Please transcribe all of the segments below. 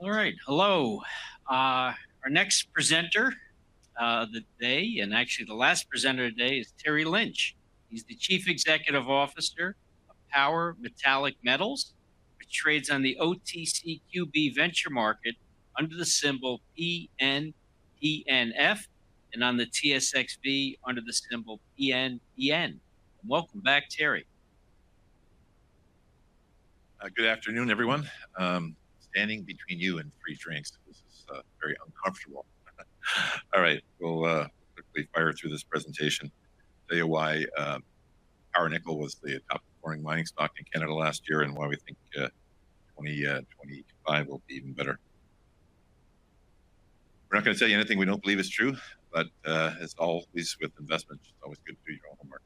All right. Hello. Our next presenter of the day, and actually the last presenter today, is Terry Lynch. He's the Chief Executive Officer of Power Metallic Metals, which trades on the OTCQB venture market under the symbol PNPNF and on the TSXV under the symbol PNPN. Welcome back, Terry. Good afternoon, everyone. Standing between you and free drinks. This is very uncomfortable. All right, we'll quickly fire through this presentation. Tell you why Power Nickel was the top performing mining stock in Canada last year and why we think 2025 will be even better. We're not going to tell you anything we don't believe is true, but as always with investment, it's always good to do your own homework.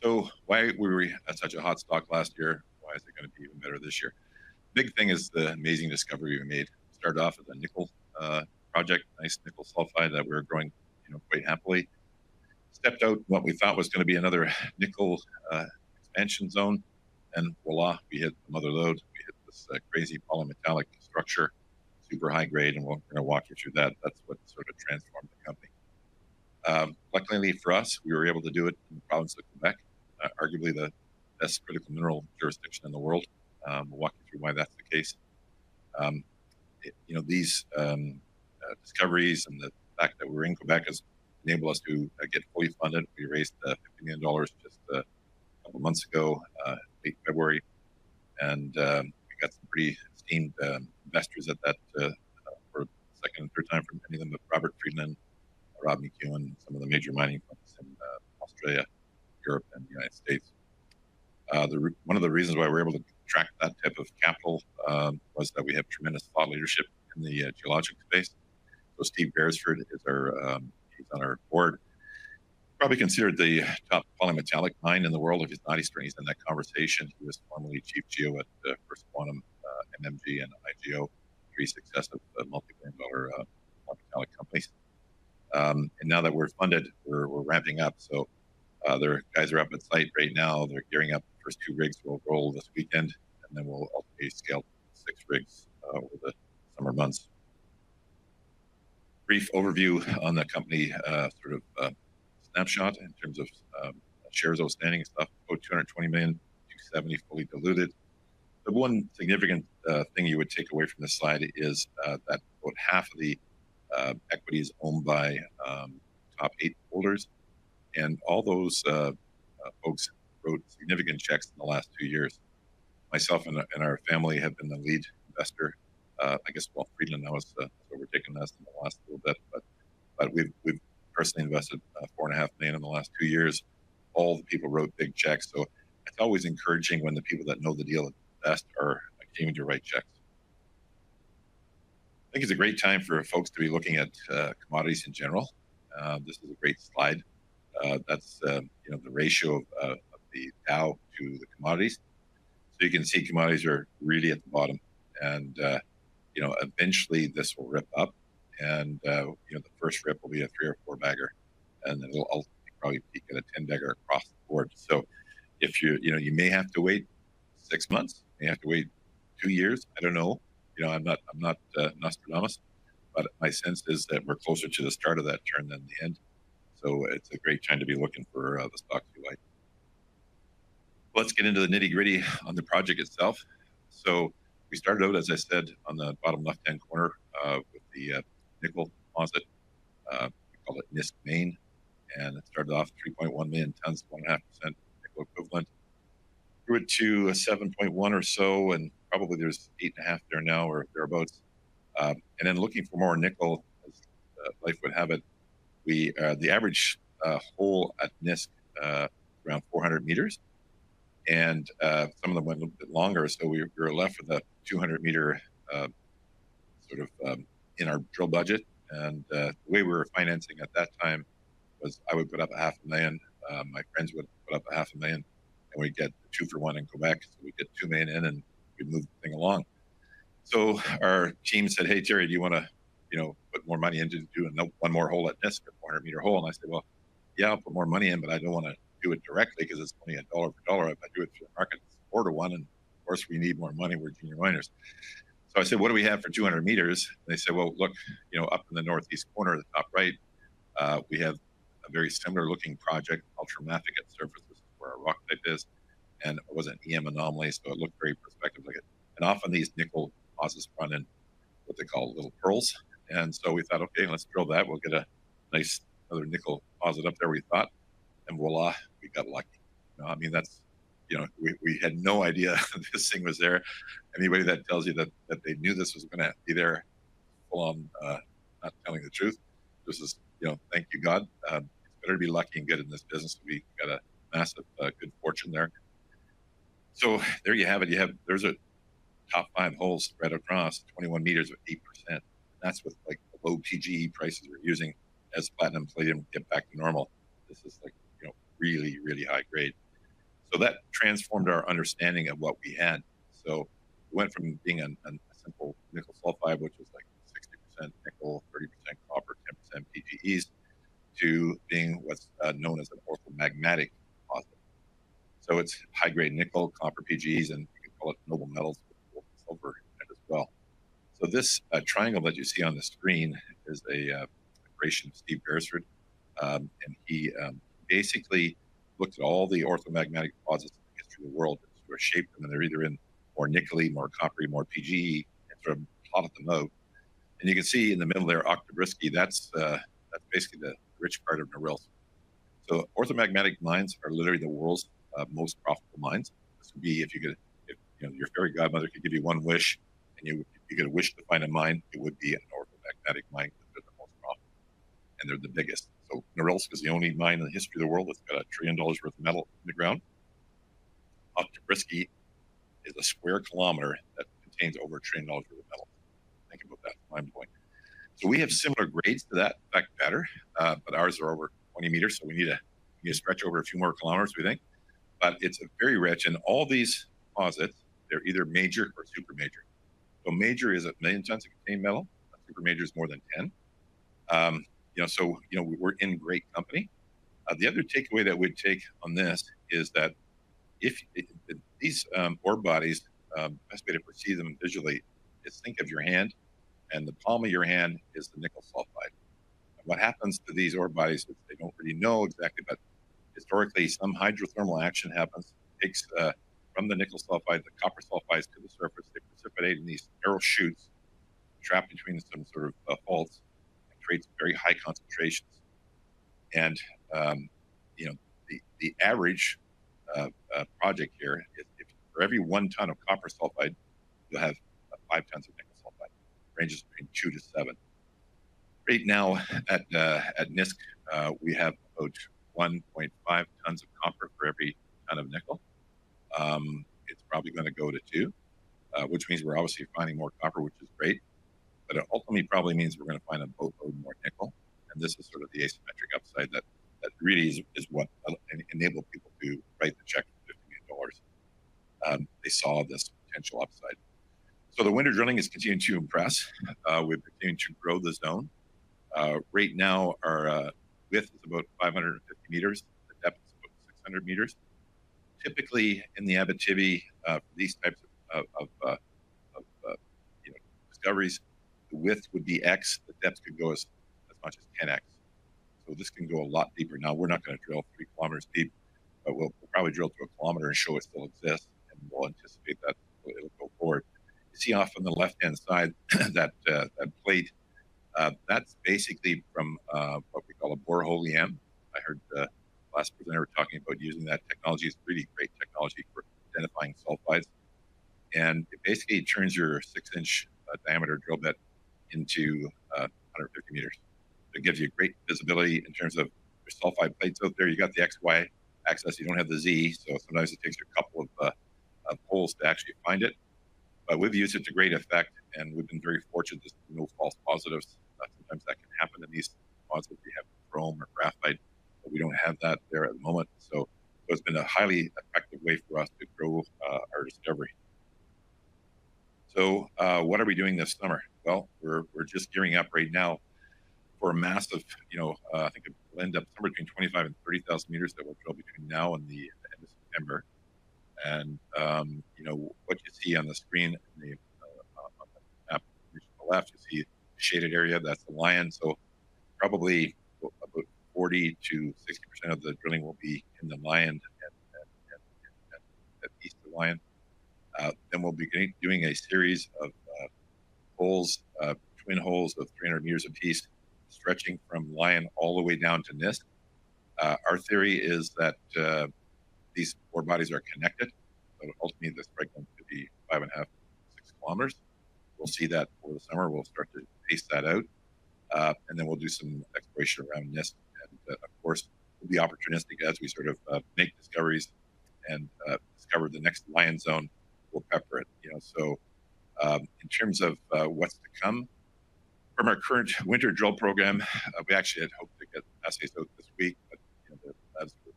So why were we at such a hot stock last year? Why is it going to be even better this year? Big thing is the amazing discovery we made. Started off as a nickel project, nice nickel sulfide that we were growing, quite happily. Stepped out what we thought was going to be another nickel expansion zone, and voila, we hit the mother lode. We hit this crazy polymetallic structure, super high grade, and we're going to walk you through that. That's what sort of transformed the company. Luckily for us, we were able to do it in the province of Quebec, arguably the best critical mineral jurisdiction in the world. We'll walk you through why that's the case. These discoveries and the fact that we're in Quebec has enabled us to get fully funded. We raised $50 million just a couple of months ago, late February, and we got some pretty esteemed investors at that for the second and third time from many of them, Robert Friedland, Rob McEwen, some of the major mining firms in Australia, Europe, and the United States. One of the reasons why we're able to attract that type of capital was that we have tremendous thought leadership in the geologic space. So Steve Beresford is he's on our board. Probably considered the top polymetallic mine in the world. If he's not, he's in that conversation. He was formerly chief geo at First Quantum, MMG, and IGO, three successive multi-billion-dollar polymetallic companies. And now that we're funded, we're ramping up. So their guys are up at site right now. They're gearing up. The first 2 rigs will roll this weekend, and then we'll ultimately scale 6 rigs over the summer months. Brief overview on the company, snapshot in terms of shares outstanding and stuff. About 220 million, 270 fully diluted. The one significant thing you would take away from this slide is that about half of the equity is owned by top 8 holders. And all those folks wrote significant checks in the last 2 years. Myself and our family have been the lead investor. Friedland now has overtaken us in the last little bit, but we've personally invested $4.5 million in the last 2 years. All the people wrote big checks, so it's always encouraging when the people that know the deal best are continuing to write checks. I think it's a great time for folks to be looking at commodities in general. This is a great slide. That's the ratio of the Dow to the commodities. So you can see commodities are really at the bottom, and eventually this will rip up, and the first rip will be a 3 or 4 bagger, and then it'll ultimately probably peak at a 10 bagger across the board. So if you may have to wait 6 months, you may have to wait 2 years. I don't know. I'm not Nostradamus, but my sense is that we're closer to the start of that turn than the end. So it's a great time to be looking for the stocks you like. Let's get into the nitty gritty on the project itself. So we started out, as I said, on the bottom left-hand corner with the nickel deposit. We call it NISC Main, and it started off 3.1 million tons, 1.5% nickel equivalent. Grew it to 7.1 or so, and probably there's 8.5 there now or thereabouts. And then looking for more nickel, as life would have it, the average hole at NISC around 400 meters, and some of them went a little bit longer, so we were left with a 200-meter in our drill budget. And the way we were financing at that time was I would put up $500,000, my friends would put up $500,000, and we'd get 2 for 1 in Quebec, so we'd get $2 million in, and we'd move the thing along. So our team said, "Hey Terry, do you want to put more money into doing one more hole at NISC, a 400-meter hole?" And I said, "Well, yeah, I'll put more money in, but I don't want to do it directly because it's only $1 per dollar. If I do it through the market, it's 4 to 1, and of course we need more money. We're junior miners." So I said, what do we have for 200 meters? And they said, well, look, up in the northeast corner, the top right, we have a very similar looking project, ultramafic at surface. This is where our rock type is. And it was an EM anomaly, so it looked very prospective like it. And often these nickel deposits run in what they call little pearls. And so we thought, okay, let's drill that. We'll get a nice another nickel deposit up there, we thought. And voila, we got lucky. I mean, that's, we had no idea this thing was there. Anybody that tells you that they knew this was going to be there, full on not telling the truth. This is, thank you, God. It's better to be lucky and good in this business. We got a massive good fortune there. So there you have it. There's a top 5 holes spread across 21 meters with 8%. That's with like the low PGE prices we're using as platinum palladium get back to normal. This is like, really, really high grade. So that transformed our understanding of what we had. So we went from being a simple nickel sulfide, which was like 60% nickel, 30% copper, 10% PGEs, to being what's known as an orthomagmatic deposit. So it's high-grade nickel, copper, PGEs, and you can call it noble metals with silver in it as well. So this triangle that you see on the screen is a creation of Steve Beresford, and he basically looked at all the orthomagmatic deposits in the history of the world and sort of shaped them, and they're either in more nickel-y, more coppery, more PGE, and sort of plotted them out. And you can see in the middle there, Oktyabrsky, that's basically the rich part of Norilsk. So orthomagmatic mines are literally the world's most profitable mines. This would be if your fairy godmother could give you one wish, and you could wish to find a mine, it would be an orthomagmatic mine because they're the most profitable and they're the biggest. So Norilsk is the only mine in the history of the world that's got $1 trillion worth of metal in the ground. Oktyabrsky is a square kilometer that contains over $1 trillion worth of metal. Think about that, mind blowing. So we have similar grades to that, in fact, better, but ours are over 20 meters, so we need to stretch over a few more kilometers, we think. But it's very rich, and all these deposits, they're either major or super major. So major is 1 million tons of contained metal. Super major is more than 10. So we're in great company. The other takeaway that we'd take on this is that if these ore bodies, best way to perceive them visually is think of your hand, and the palm of your hand is the nickel sulfide. And what happens to these ore bodies is they don't really know exactly, but historically some hydrothermal action happens, takes from the nickel sulfide, the copper sulfides to the surface. They precipitate in these narrow chutes trapped between some sort of faults and creates very high concentrations. And the average project here is if for every 1 ton of copper sulfide, you'll have 5 tons of nickel sulfide. Ranges between 2 to 7. Right now at NISC, we have about 1.5 tons of copper for every ton of nickel. It's probably going to go to 2, which means we're obviously finding more copper, which is great. But it ultimately probably means we're going to find a boatload more nickel. And this is sort of the asymmetric upside that really is what enabled people to write the check for $50 million. They saw this potential upside. So the winter drilling is continuing to impress. We've continued to grow the zone. Right now, our width is about 550 meters. The depth is about 600 meters. Typically, in the Abitibi, for these types of discoveries, the width would be X. The depth could go as much as 10X. So this can go a lot deeper. Now, we're not going to drill 3 kilometers deep, but we'll probably drill to 1 kilometer and show it still exists, and we'll anticipate that it'll go forward. You see off on the left-hand side that plate, that's basically from what we call a borehole EM. I heard the last presenter talking about using that technology. It's really great technology for identifying sulfides. And it basically turns your 6-inch diameter drill bit into 150 meters. It gives you great visibility in terms of your sulfide plates out there. You got the XY axis, you don't have the Z, so sometimes it takes you a couple of holes to actually find it. But we've used it to great effect, and we've been very fortunate. There's no false positives. Sometimes that can happen in these deposits. We have chrome or graphite, but we don't have that there at the moment. So it's been a highly effective way for us to grow our discovery. So what are we doing this summer? Well, we're just gearing up right now for a massive, I think it will end up somewhere between 25 and 30,000 meters that we'll drill between now and the end of September. And what you see on the screen on left, you see the shaded area, that's the Lion. So probably about 40 to 60% of the drilling will be in the Lion and east of Lion. Then we'll be doing a series of holes, twin holes of 300 meters apiece, stretching from Lion all the way down to NIST. Our theory is that these ore bodies are connected. So ultimately, the strike length could be 5.5, 6 kilometers. We'll see that over the summer. We'll start to pace that out. And then we'll do some exploration around NIST. And of course, we'll be opportunistic as we sort of make discoveries and discover the next Lion zone. We'll pepper it. So in terms of what's to come from our current winter drill program, we actually had hoped to get assays out this week, but the labs were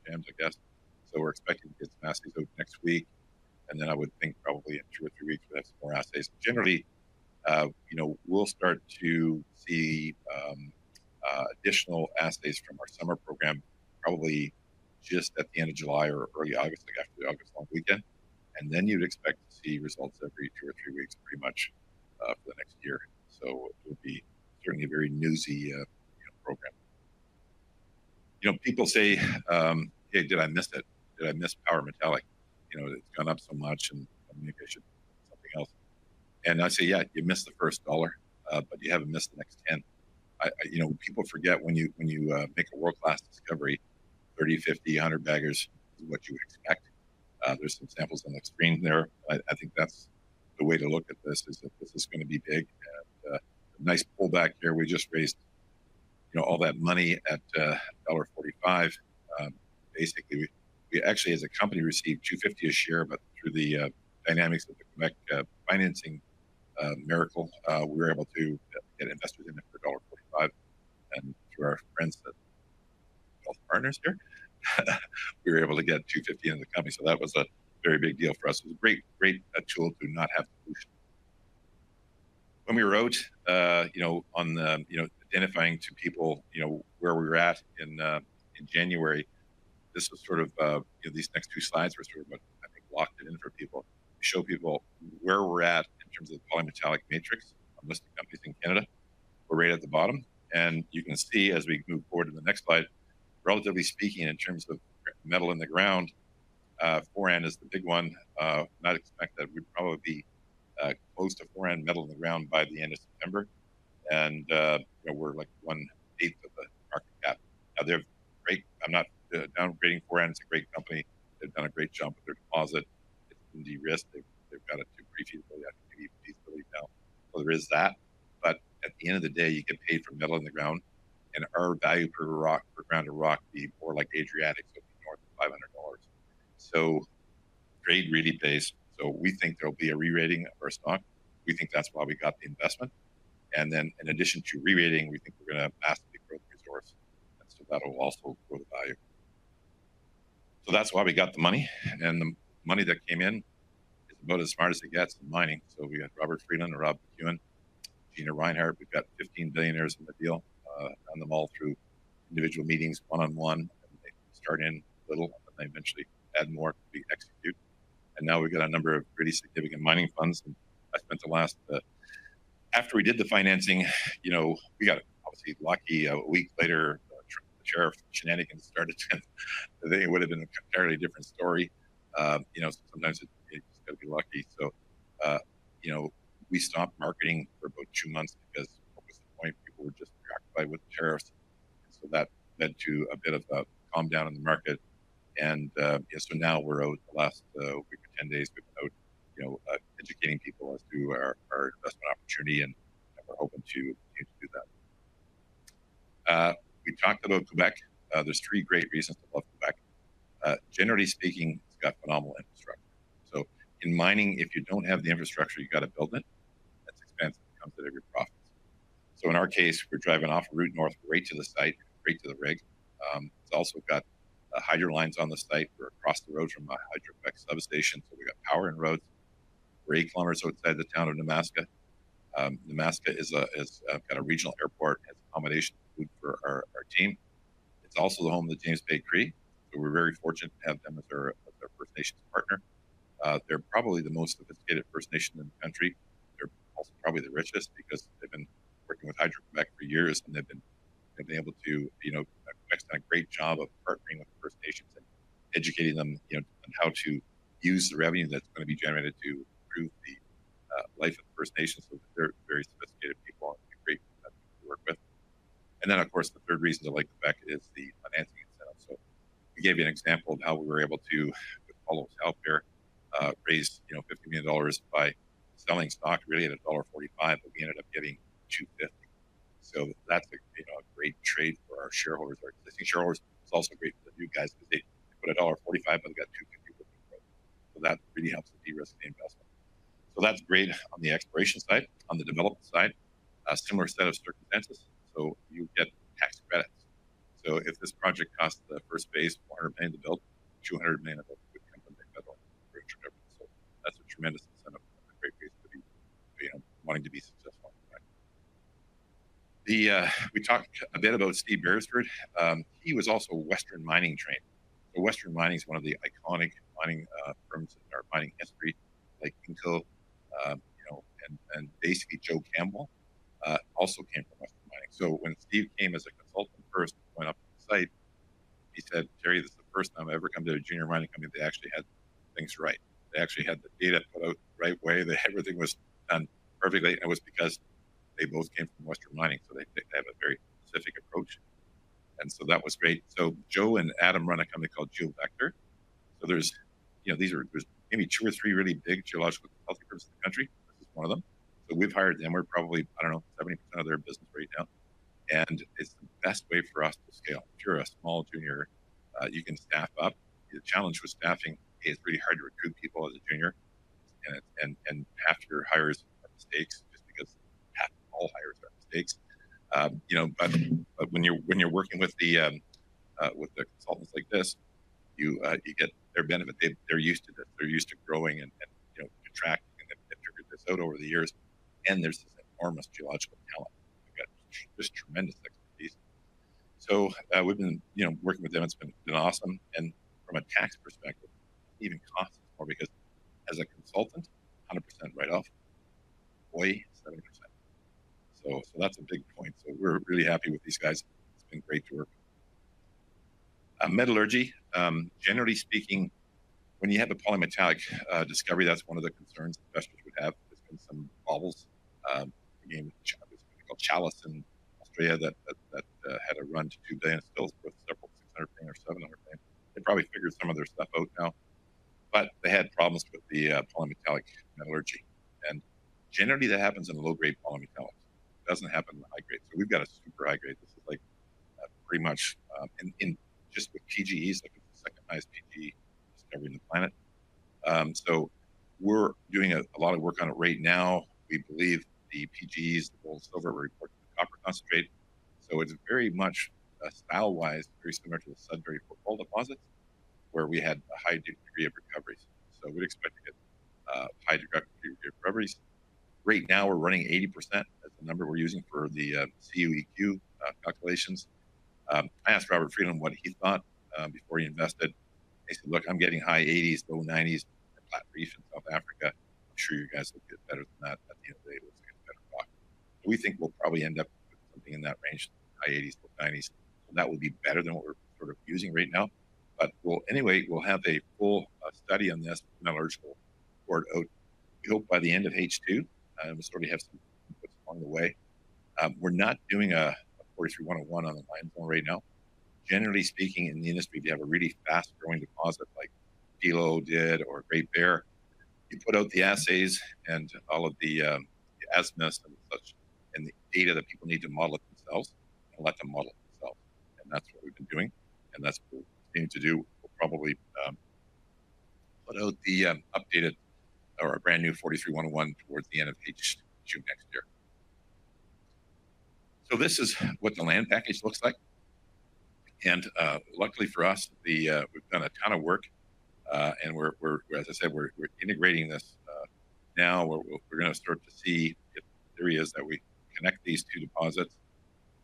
jammed, I guess. So we're expecting to get some assays out next week, and then I would think probably in 2 or 3 weeks we'll have some more assays. Generally, we'll start to see additional assays from our summer program probably just at the end of July or early August, like after the August long weekend. And then you'd expect to see results every 2 or 3 weeks, pretty much for the next year. So it would be certainly a very newsy program. People say, "Hey, did I miss it? Did I miss Power Metallic? It's gone up so much, and maybe I should do something else." And I say, "Yeah, you missed the first dollar, but you haven't missed the next 10." People forget when you make a world-class discovery, 30, 50, 100 baggers is what you would expect. There's some samples on the screen there. I think that's the way to look at this, is that this is going to be big. And a nice pullback here. We just raised, all that money at $1.45. Basically, we actually, as a company, received $2.50 a share, but through the dynamics of the Quebec financing miracle, we were able to get investors in it for $1.45. And through our friends at Health Partners here, we were able to get $2.50 in the company. So that was a very big deal for us. It was a great tool to not have dilution. When we were out, on the, identifying to people, where we were at in January, this was sort of, these next 2 slides were sort of, I think, locked it in for people. To show people where we're at in terms of the polymetallic matrix on listed companies in Canada. We're right at the bottom. And you can see as we move forward to the next slide, relatively speaking, in terms of metal in the ground, Foran is the big one. Not expect that we'd probably be close to Foran metal in the ground by the end of September. And we're like 1/8 of the market cap. Now, they're great. I'm not downgrading Foran. It's a great company. They've done a great job with their deposit. It's been de-risked. They've got it to pre-feasibility, I think, maybe feasibility now. So there is that. But at the end of the day, you get paid for metal in the ground. And our value per ground of rock be more like Adriatic, so north of $500. So trade really pays. So we think there'll be a re-rating of our stock. We think that's why we got the investment. And then in addition to re-rating, we think we're going to massively grow the resource. And so that'll also grow the value. So that's why we got the money. And the money that came in is about as smart as it gets in mining. So we got Robert Freeland and Rob McEwen, Gina Reinhardt. We've got 15 billionaires in the deal. On them all through individual meetings, one-on-one. And they start in little, and then they eventually add more to execute. And now we've got a number of pretty significant mining funds. And I spent the last, after we did the financing, we got obviously lucky. A week later, the sheriff shenanigans started. I think it would have been an entirely different story. Sometimes you just got to be lucky. So, we stopped marketing for about 2 months because what was the point? People were just preoccupied with the tariffs. And so that led to a bit of a calm down in the market. And so now we're out the last week or 10 days. We've been out, educating people as to our investment opportunity, and we're hoping to continue to do that. We talked about Quebec. There's 3 great reasons to love Quebec. Generally speaking, it's got phenomenal infrastructure. So in mining, if you don't have the infrastructure, you got to build it. That's expensive. It comes at every profit. So in our case, we're driving off Route North right to the site, right to the rig. It's also got hydro lines on the site. We're across the road from a Hydro-Quebec substation, so we got power and roads. We're 8 kilometers outside the town of Nemaska. Nemaska is got a regional airport, has accommodation food for our team. It's also the home of the James Bay Cree, so we're very fortunate to have them as our First Nations partner. They're probably the most sophisticated First Nation in the country. They're also probably the richest because they've been working with Hydro-Quebec for years, and they've been able to, Quebec's done a great job of partnering with the First Nations and educating them, on how to use the revenue that's going to be generated to improve the life of the First Nations. So they're very sophisticated people and great to work with. And then, of course, the third reason to like Quebec is the financing incentive. So we gave you an example of how we were able to, with Follow South there, raise $50 million by selling stock really at $1.45, but we ended up getting $2.50. So that's a great trade for our shareholders, our existing shareholders. It's also great for the new guys because they put $1.45, but they got $2.50. So that really helps to de-risk the investment. So that's great on the exploration side. On the development side, a similar set of circumstances. So you get tax credits. So if this project costs the first phase $400 million to build, $200 million of it would come from the federal government. So that's a tremendous incentive, a great reason to be, wanting to be successful. We talked a bit about Steve Beresford. He was also Western Mining trained. So Western Mining is one of the iconic mining firms in our mining history, like Inco, and basically Joe Campbell also came from Western Mining. So when Steve came as a consultant first, went up to the site, he said, Terry, this is the first time I've ever come to a junior mining company that actually had things right. They actually had the data put out the right way. Everything was done perfectly. And it was because they both came from Western Mining. So they have a very specific approach. And so that was great. So Joe and Adam run a company called GeoVector. So there's maybe 2 or 3 really big geological consulting firms in the country. This is one of them. So we've hired them. We're probably, 70% of their business right now. And it's the best way for us to scale. If you're a small junior, you can staff up. The challenge with staffing is really hard to recruit people as a junior. And half your hires are mistakes just because all hires are mistakes. But when you're working with the consultants like this, you get their benefit. They're used to this. They're used to growing and contracting, and they've figured this out over the years. And there's this enormous geological talent. They've got just tremendous expertise. So we've been working with them. It's been awesome. And from a tax perspective, it even costs us more because as a consultant, 100% write-off, boy, 70%. So that's a big point. So we're really happy with these guys. It's been great to work. Metallurgy, generally speaking, when you have a polymetallic discovery, that's one of the concerns investors would have. There's been some bobbles. Again, there's something called Chalice in Australia that had a run to $2 billion. It's still worth several $600 million or $700 million. They probably figured some of their stuff out now, but they had problems with the polymetallic metallurgy. And generally that happens in low-grade polymetallics. It doesn't happen in the high grade. So we've got a super high grade. This is like pretty much in just with PGEs, like it's the second highest PGE discovery in the planet. So we're doing a lot of work on it right now. We believe the PGEs, the gold, silver, will report to the copper concentrate. So it's very much style-wise very similar to the Sudbury footwall deposits, where we had a high degree of recoveries. So we'd expect to get high degree of recoveries. Right now, we're running 80% as the number we're using for the CUEQ calculations. I asked Robert Friedland what he thought before he invested. He said, look, I'm getting high 80s, low 90s at Flat Reef in South Africa. I'm sure you guys will get better than that at the end of the day. It looks like a better rock. So we think we'll probably end up with something in that range, high 80s, low 90s. So that will be better than what we're sort of using right now. But we'll have a full study on this metallurgical report out. We hope by the end of H2, we'll sort of have some inputs along the way. We're not doing a 43-101 on the line zone right now. Generally speaking, in the industry, if you have a really fast-growing deposit like Kilo did or Great Bear, you put out the assays and all of the azimuths and such, and the data that people need to model it themselves, and let them model it themselves. And that's what we've been doing, and that's what we're continuing to do. We'll probably put out the updated or a brand new 43-101 towards the end of H2 next year. So this is what the land package looks like. And luckily for us, we've done a ton of work, and we're as I said, we're integrating this now. We're going to start to see if the theory is that we connect these two deposits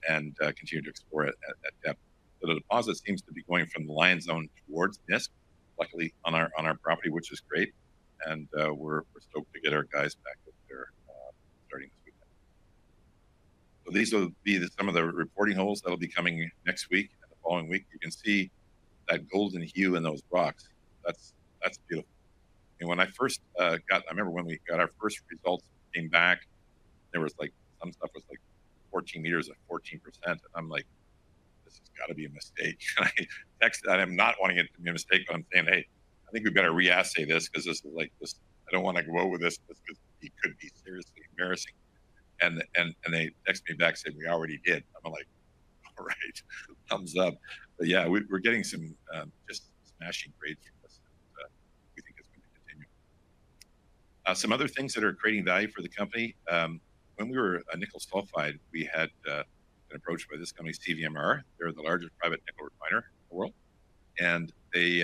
and continue to explore it at depth. So the deposit seems to be going from the Lion Zone towards NISC, luckily on our property, which is great. And we're stoked to get our guys back up there, So these will be some of the reporting holes that'll be coming next week and the following week. You can see that golden hue in those rocks. That's beautiful. And when I first I remember when we got our first results came back, there was like some stuff was like 14 meters at 14%. And I'm like, this has got to be a mistake. And I texted, and I'm not wanting it to be a mistake, but I'm saying, hey, I think we better re-assay this because this is like this. I don't want to go out with this because it could be seriously embarrassing. And they text me back saying we already did. I'm like, all right, thumbs up. But yeah, we're getting some just smashing grades from this. And, we think it's going to continue. Some other things that are creating value for the company. When we were a nickel sulfide, we had been approached by this company, CVMR. They're the largest private nickel refiner in the world, and they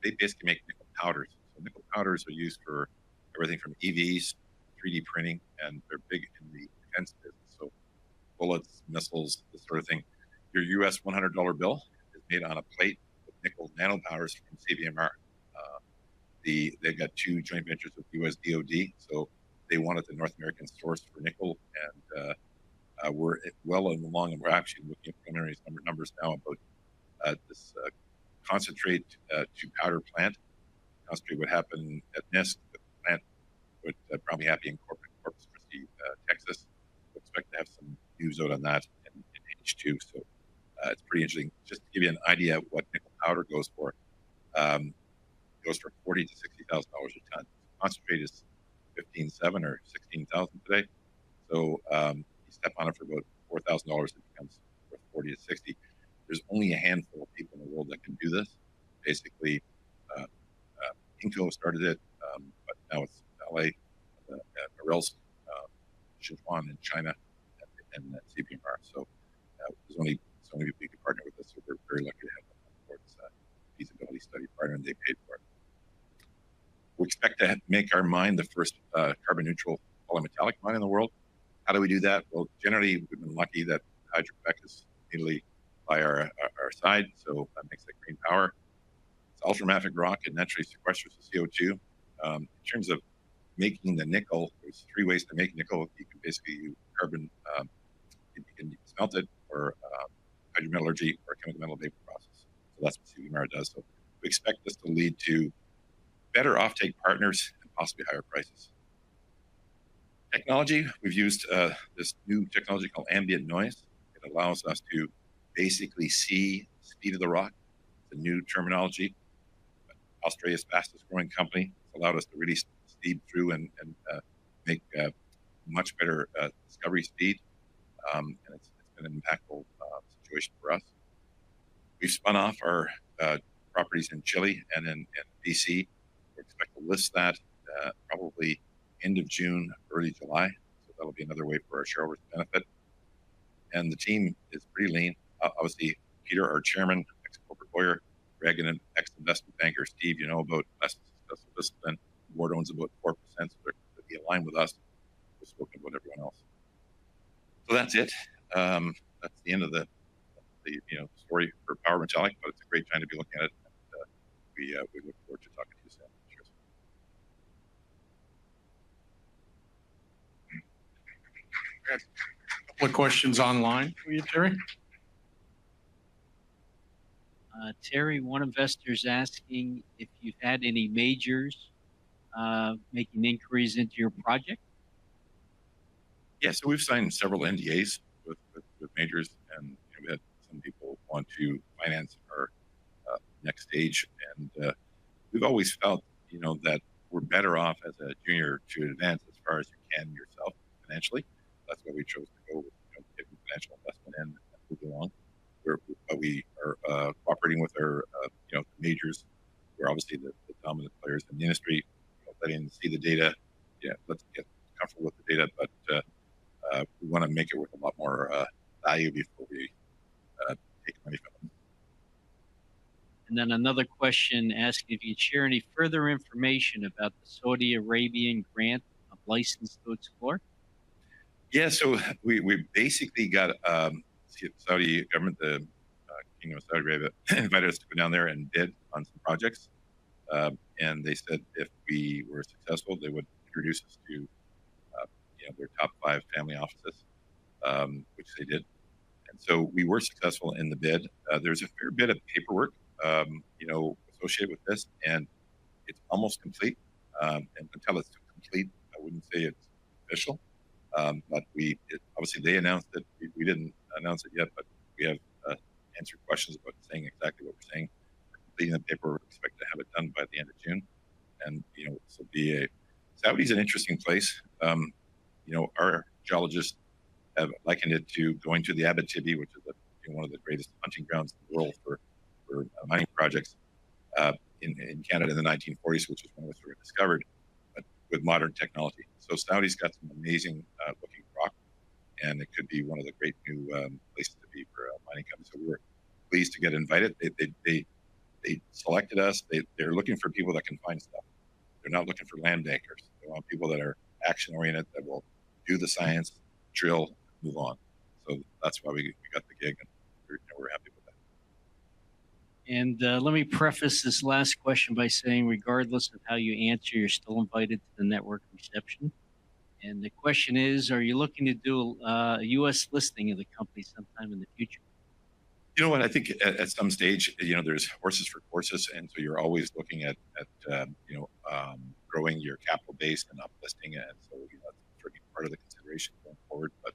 basically make nickel powders. So nickel powders are used for everything from EVs, 3D printing, and they're big in the defense business. So bullets, missiles, this sort of thing. Your US $100 bill is made on a plate with nickel nanopowders from CVMR. They've got 2 joint ventures with US DOD, so they wanted the North American source for nickel, and we're well along, and we're actually looking at preliminary numbers now about this concentrate to powder plant. Concentrate would happen at NIST, but the plant would probably happen in Corpus Christi, Texas. We expect to have some news out on that in H2. So it's pretty interesting. Just to give you an idea of what nickel powder goes for, it goes for $40,000 to $60,000 a ton. Concentrate is 15,700 or 16,000 today. So you step on it for about $4,000, it becomes worth 40 to 60. There's only a handful of people in the world that can do this. Basically, Inco started it, but now it's LA, Norilsk, Sichuan in China, and CPMR. So there's only so many people who can partner with us. So we're very lucky to have them on board as a feasibility study partner, and they paid for it. We expect to make our mine the first carbon neutral polymetallic mine in the world. How do we do that? Well, generally, we've been lucky that Hydro-Quebec is immediately by our side, so that makes it green power. It's ultramafic rock. It naturally sequesters the CO2. In terms of making the nickel, there's 3 ways to make nickel. You can basically use carbon, you can smelt it, or hydrometallurgy, or chemical metal vapor process. So that's what CVMR does. So we expect this to lead to better offtake partners and possibly higher prices. Technology, we've used this new technology called ambient noise. It allows us to basically see the speed of the rock. It's a new terminology. Australia's fastest growing company. It's allowed us to really speed through and make much better discovery speed. And it's been an impactful situation for us. We've spun off our properties in Chile and in BC. We expect to list that probably end of June, early July. So that'll be another way for our shareholders to benefit. And the team is pretty lean. Obviously, Peter, our chairman, ex-corporate lawyer, Greg, an ex-investment banker, Steve, you know about successful discipline. The board owns about 4%, so they're aligned with us. We've spoken about everyone else. So that's it. That's the end of the story for Power Metallic, but it's a great time to be looking at it. And, we look forward to talking to you soon. Cheers. A couple of questions online for you, Terry. Terry, one investor is asking if you've had any majors making inquiries into your project. Yeah, so we've signed several NDAs with majors, and we had some people want to finance our next stage. And we've always felt, that we're better off as a junior to advance as far as you can yourself financially. That's why we chose to go with getting financial investment in and move along. We are cooperating with our majors. We're obviously the dominant players in the industry. Letting them see the data. Yeah, let's get comfortable with the data, but we want to make it worth a lot more value before we take money from them. And then another question asking if you share any further information about the Saudi Arabian grant of license to explore. Yeah, so we basically got Saudi government, the Kingdom of Saudi Arabia, invited us to go down there and bid on some projects. And they said if we were successful, they would introduce us to their top 5 family offices. which they did. And so we were successful in the bid. There's a fair bit of paperwork, associated with this, and it's almost complete. And until it's complete, I wouldn't say it's official. But obviously they announced it. We didn't announce it yet, but we have answered questions about saying exactly what we're saying. We're completing the paperwork. We expect to have it done by the end of June. And, this will be Saudi's an interesting place. Our geologists have likened it to going to the Abitibi, which is one of the greatest hunting grounds in the world for mining projects in Canada in the 1940s, which is when it was sort of discovered, but with modern technology. So Saudi's got some amazing looking rock, and it could be one of the great new places to be for mining companies. So we were pleased to get invited. They selected us. They're looking for people that can find stuff. They're not looking for land bankers. They want people that are action oriented, that will do the science, drill, move on. So that's why we got the gig, and we're happy with that. And let me preface this last question by saying, regardless of how you answer, you're still invited to the network reception. And the question is, are you looking to do a U.S. listing of the company sometime in the future? You know what? I think at some stage, there's horses for courses, and so you're always looking at growing your capital base and uplisting, and so that's certainly part of the consideration going forward. But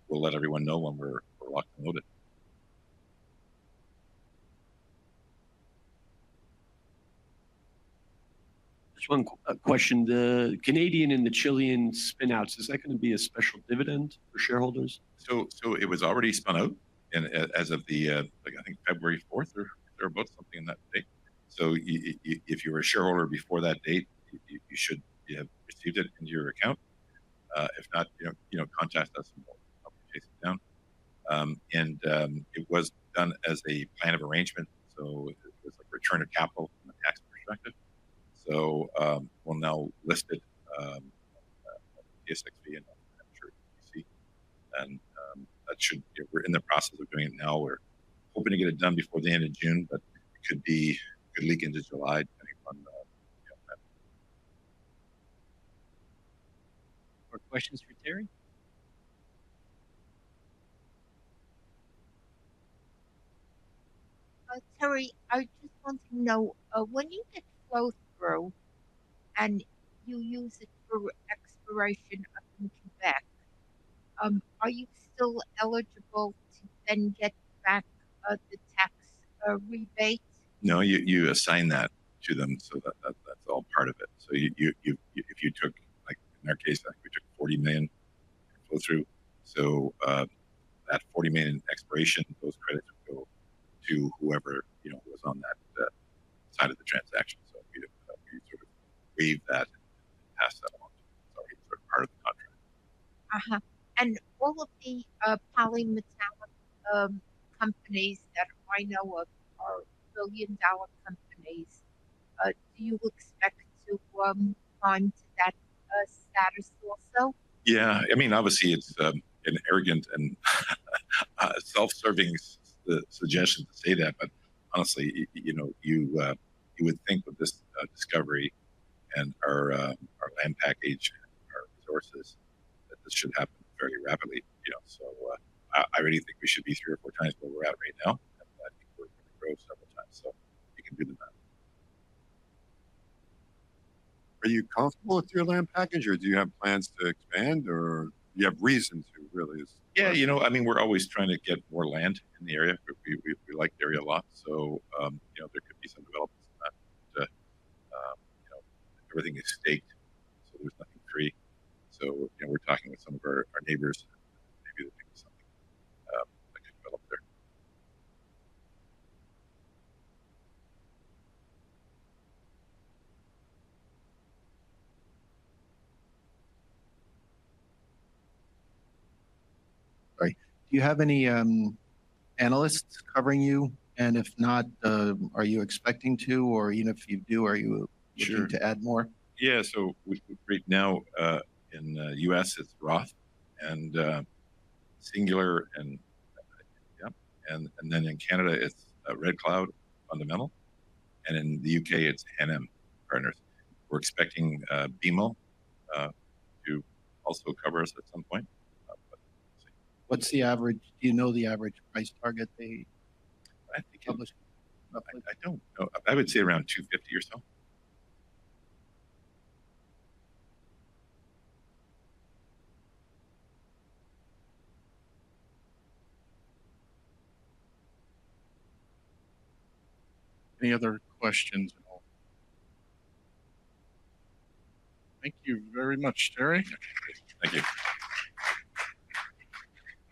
we'll let everyone know when we're locked and loaded. Just one question: the Canadian and the Chilean spinouts, is that going to be a special dividend for shareholders? So it was already spun out, and as of the I think February 4th or thereabouts, something in that date. So if you were a shareholder before that date, you should have received it into your account. If not, contact us and we'll help you chase it down. It was done as a plan of arrangement, so it was like return of capital from a tax perspective. So we'll now list it TSXV and I'm sure you see, and that should. We're in the process of doing it now. We're hoping to get it done before the end of June, but it could leak into July depending on. More questions for Terry? Terry, I just want to know when you get flow through and you use it for exploration up in Quebec, are you still eligible to then get back the tax rebate? No, you assign that to them, so that's all part of it. So if you took, like in our case, I think we took 40 million flow through. So that 40 million exploration, those credits would go to whoever was on that side of the transaction. So we sort of waive that and pass that along. It's already sort of part of the contract. And all of the polymetallic companies that I know of are billion-dollar companies. Do you expect to climb to that status also? Yeah, I mean, obviously, it's an arrogant and self-serving suggestion to say that, but honestly, you would think with this discovery and our land package, our resources, that this should happen very rapidly. So I really think we should be 3 or 4 times where we're at right now, and I think we're going to grow several times. So you can do the math. Are you comfortable with your land package, or do you have plans to expand, or do you have reason to really? Yeah, I mean, we're always trying to get more land in the area. We like the area a lot, so there could be some developments in that. But, everything is staked, so there's nothing free. So we're talking with some of our neighbors. Maybe there could be something that could develop there. Sorry. Do you have any analysts covering you? And if not, are you expecting to, or even if you do, are you looking to add more? Yeah, so right now in the U.S. it's Roth and Singular, and then in Canada it's Red Cloud Fundamental, and in the UK it's Hanem Partners. We're expecting BMO to also cover us at some point. But we'll see. What's the average? Do you know the average price target they I think publish? Roughly? I don't know. I would say around 250 or so. Any other questions at all? Thank you very much, Terry. Thank you.